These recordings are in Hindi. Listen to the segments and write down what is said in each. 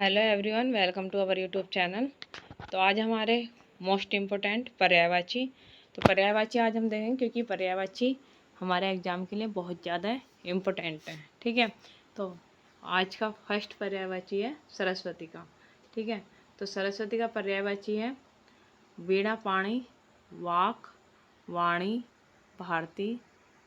Hello everyone, welcome to our YouTube channel. तो आज हमारे मोस्ट इम्पोर्टेंट पर्यायवाची। तो पर्यायवाची आज हम देखेंगे क्योंकि पर्यायवाची हमारे एग्ज़ाम के लिए बहुत ज़्यादा इम्पोर्टेंट है। ठीक है, तो आज का फर्स्ट पर्यायवाची है सरस्वती का। ठीक है, तो सरस्वती का पर्यायवाची है वीणा पाणी, वाक, वाणी, भारती,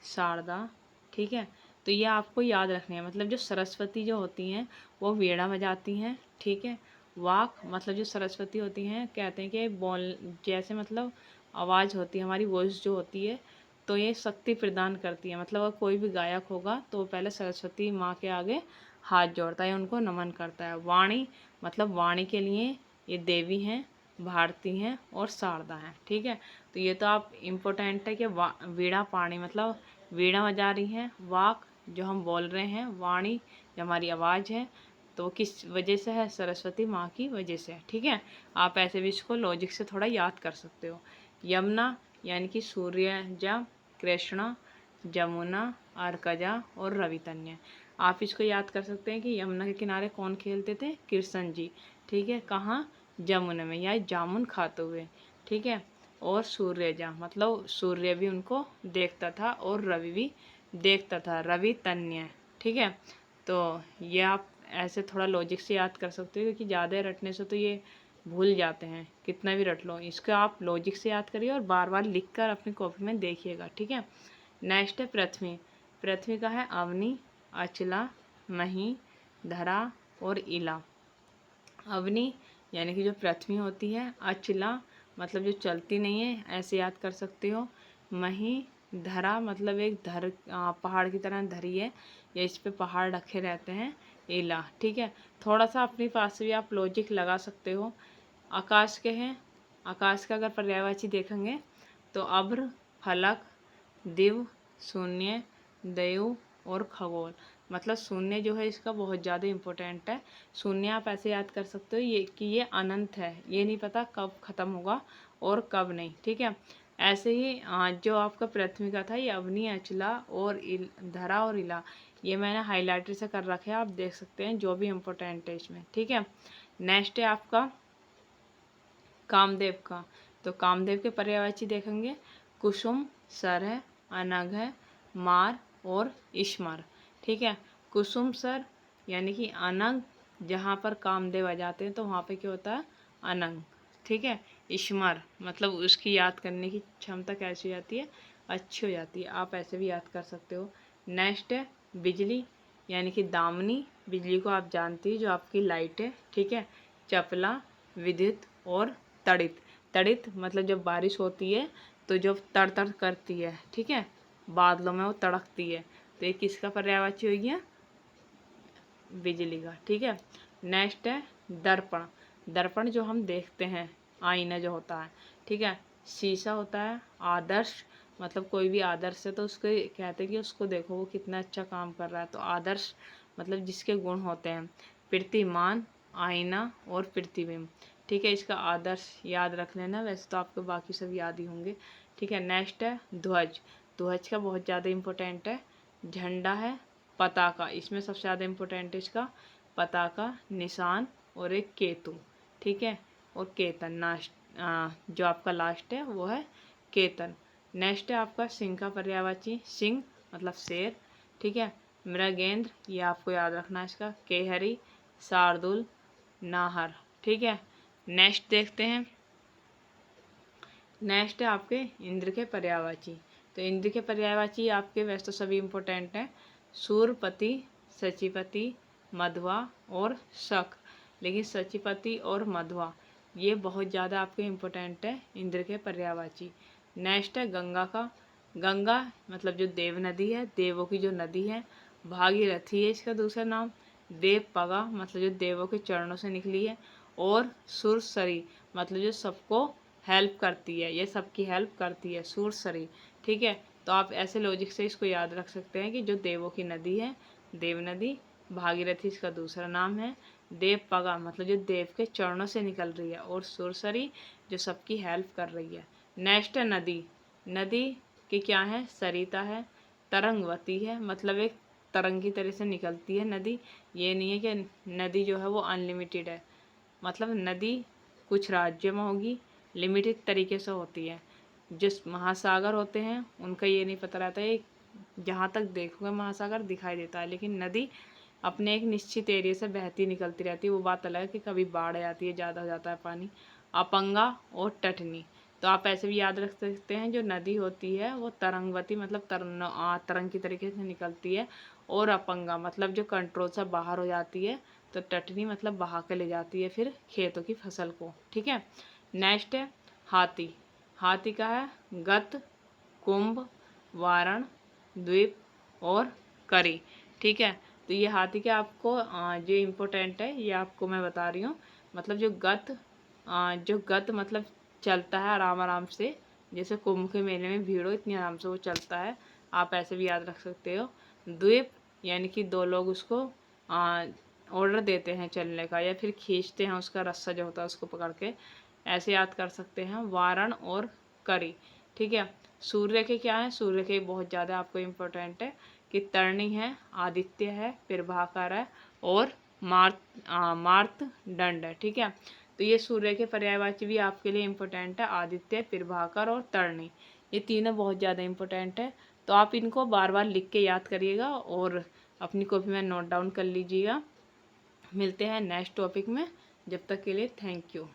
शारदा। ठीक है, तो ये आपको याद रखने हैं। मतलब जो सरस्वती जो होती हैं वो वीणा बजाती हैं। ठीक है, वाक मतलब जो सरस्वती होती हैं, कहते हैं कि बोल जैसे मतलब आवाज़ होती है, हमारी वॉइस जो होती है, तो ये शक्ति प्रदान करती है। मतलब अगर कोई भी गायक होगा तो वो पहले सरस्वती माँ के आगे हाथ जोड़ता है, उनको नमन करता है। वाणी मतलब वाणी के लिए ये देवी हैं, भारती हैं और शारदा हैं। ठीक है, तो ये तो आप इम्पोर्टेंट है कि वीणा पाणी मतलब वीणा बजा रही हैं। वाक जो हम बोल रहे हैं, वाणी जो हमारी आवाज़ है, तो किस वजह से है? सरस्वती माँ की वजह से। ठीक है, आप ऐसे भी इसको लॉजिक से थोड़ा याद कर सकते हो। यमुना यानी कि सूर्यजा, कृष्णा, जमुना, अर्कजा और रवितन्य। आप इसको याद कर सकते हैं कि यमुना के किनारे कौन खेलते थे? कृष्ण जी। ठीक है, कहाँ? जमुना में, या जामुन खाते हुए। ठीक है, और सूर्यजा मतलब सूर्य भी उनको देखता था और रवि भी देखता था, रवि तन्य। ठीक है, तो ये आप ऐसे थोड़ा लॉजिक से याद कर सकते हो क्योंकि ज़्यादा रटने से तो ये भूल जाते हैं, कितना भी रट लो। इसको आप लॉजिक से याद करिए और बार बार लिख कर अपनी कॉपी में देखिएगा। ठीक है, नेक्स्ट है पृथ्वी। पृथ्वी का है अवनी, अचला, मही, धरा और इला। अवनी यानी कि जो पृथ्वी होती है, अचला मतलब जो चलती नहीं है, ऐसे याद कर सकते हो। मही धरा मतलब एक पहाड़ की तरह धरी है, या इस पे पहाड़ रखे रहते हैं। इला। ठीक है, थोड़ा सा अपने पास से भी आप लॉजिक लगा सकते हो। आकाश के हैं, आकाश का अगर पर्यायवाची देखेंगे तो अभ्र, फलक, दिव, शून्य, दयु और खगोल। मतलब शून्य जो है इसका बहुत ज़्यादा इम्पोर्टेंट है। शून्य आप ऐसे याद कर सकते हो ये कि ये अनंत है, ये नहीं पता कब ख़त्म होगा और कब नहीं। ठीक है, ऐसे ही जो आपका पृथ्वी का था, ये अवनी, अचला और धरा और इला, ये मैंने हाईलाइटर से कर रखे हैं, आप देख सकते हैं जो भी इम्पोर्टेंट है इसमें। ठीक है, नेक्स्ट है आपका कामदेव का। तो कामदेव के पर्यायवाची देखेंगे कुसुम, सर है, अनग है, मार और ईश्मर। ठीक है, कुसुम सर यानी कि अनग, जहाँ पर कामदेव आ जाते हैं तो वहाँ पे क्या होता है? अनंग। ठीक है, ईश्मर मतलब उसकी याद करने की क्षमता कैसी हो जाती है? अच्छी हो जाती है, आप ऐसे भी याद कर सकते हो। नेक्स्ट है बिजली यानी कि दामिनी, बिजली को आप जानती है जो आपकी लाइट है। ठीक है, चपला, विद्युत और तड़ित। तड़ित मतलब जब बारिश होती है तो जब तड़ तड़ करती है, ठीक है, बादलों में वो तड़कती है, तो ये किसका पर्यायवाची हो गया? बिजली का। ठीक है, नेक्स्ट है दर्पण। दर्पण जो हम देखते हैं, आईना जो होता है। ठीक है, शीशा होता है। आदर्श मतलब कोई भी आदर्श है तो उसको कहते हैं कि उसको देखो वो कितना अच्छा काम कर रहा है, तो आदर्श मतलब जिसके गुण होते हैं। प्रतिमान, आईना और प्रतिबिंब। ठीक है, इसका आदर्श याद रख लेना, वैसे तो आपको बाकी सब याद ही होंगे। ठीक है, नेक्स्ट है ध्वज। ध्वज का बहुत ज़्यादा इम्पोर्टेंट है। झंडा है, पताका, इसमें सबसे ज़्यादा इम्पोर्टेंट है इसका पताका, निशान और एक केतु। ठीक है, और केतन जो आपका लास्ट है वो है केतन। नेक्स्ट है आपका सिंह का पर्यायवाची। सिंह मतलब शेर। ठीक है, मृगेंद्र, ये आपको याद रखना है इसका केहरी, शार्दुल, नाहर। ठीक है, नेक्स्ट देखते हैं। नेक्स्ट है आपके इंद्र के पर्यायवाची। तो इंद्र के पर्यायवाची आपके वैसे तो सभी इम्पोर्टेंट हैं, सूरपति, सचिपति, मध्वा और शक। लेकिन सचिपति और मध्वा ये बहुत ज़्यादा आपके इम्पोर्टेंट है इंद्र के पर्यायवाची। नेक्स्ट है गंगा का। गंगा मतलब जो देव नदी है, देवों की जो नदी है। भागीरथी है इसका दूसरा नाम। देवपगा मतलब जो देवों के चरणों से निकली है। और सुरसरी मतलब जो सबको हेल्प करती है, ये सबकी हेल्प करती है, सूरसरी। ठीक है, तो आप ऐसे लॉजिक से इसको याद रख सकते हैं कि जो देवों की नदी है, देव नदी। भागीरथी इसका दूसरा नाम है। देवपगा मतलब जो देव के चरणों से निकल रही है, और सुरसरी जो सबकी हेल्प कर रही है। नेक्स्ट है नदी। नदी के क्या है? सरिता है, तरंगवती है मतलब एक तरंग की तरह से निकलती है नदी। ये नहीं है कि नदी जो है वो अनलिमिटेड है, मतलब नदी कुछ राज्य में होगी, लिमिटेड तरीके से होती है। जिस महासागर होते हैं उनका ये नहीं पता रहता है, जहाँ तक देखोगे महासागर दिखाई देता है, लेकिन नदी अपने एक निश्चित एरिया से बहती निकलती रहती है। वो बात अलग है कि कभी बाढ़ आ जाती है, ज़्यादा हो जाता है पानी। अपंगा और टटनी, तो आप ऐसे भी याद रख सकते हैं, जो नदी होती है वो तरंगवती मतलब तरंग की तरीके से निकलती है, और अपंगा मतलब जो कंट्रोल से बाहर हो जाती है। तो टटनी मतलब बहा के ले जाती है फिर खेतों की फसल को। ठीक है, नेक्स्ट है हाथी। हाथी का है गत, कुंभ, वारण, द्वीप और करी। ठीक है, तो ये हाथी के आपको जो इम्पोर्टेंट है ये आपको मैं बता रही हूँ। मतलब जो गत मतलब चलता है आराम आराम से, जैसे कुंभ के मेले में भीड़ हो इतनी आराम से वो चलता है, आप ऐसे भी याद रख सकते हो। द्वीप यानी कि दो लोग उसको ऑर्डर देते हैं चलने का, या फिर खींचते हैं उसका रस्सा जो होता है उसको पकड़ के, ऐसे याद कर सकते हैं। वारण और करी। ठीक है, सूर्य के क्या है, सूर्य के बहुत ज़्यादा आपको इम्पोर्टेंट है कि तरणी है, आदित्य है, प्रभाकर है और मार्त दंड है। ठीक है, तो ये सूर्य के पर्यायवाची भी आपके लिए इम्पोर्टेंट है, आदित्य, प्रभाकर और तरणी। ये तीनों बहुत ज़्यादा इम्पोर्टेंट है, तो आप इनको बार बार लिख के याद करिएगा और अपनी कॉपी में नोट डाउन कर लीजिएगा। मिलते हैं नेक्स्ट टॉपिक में, जब तक के लिए थैंक यू।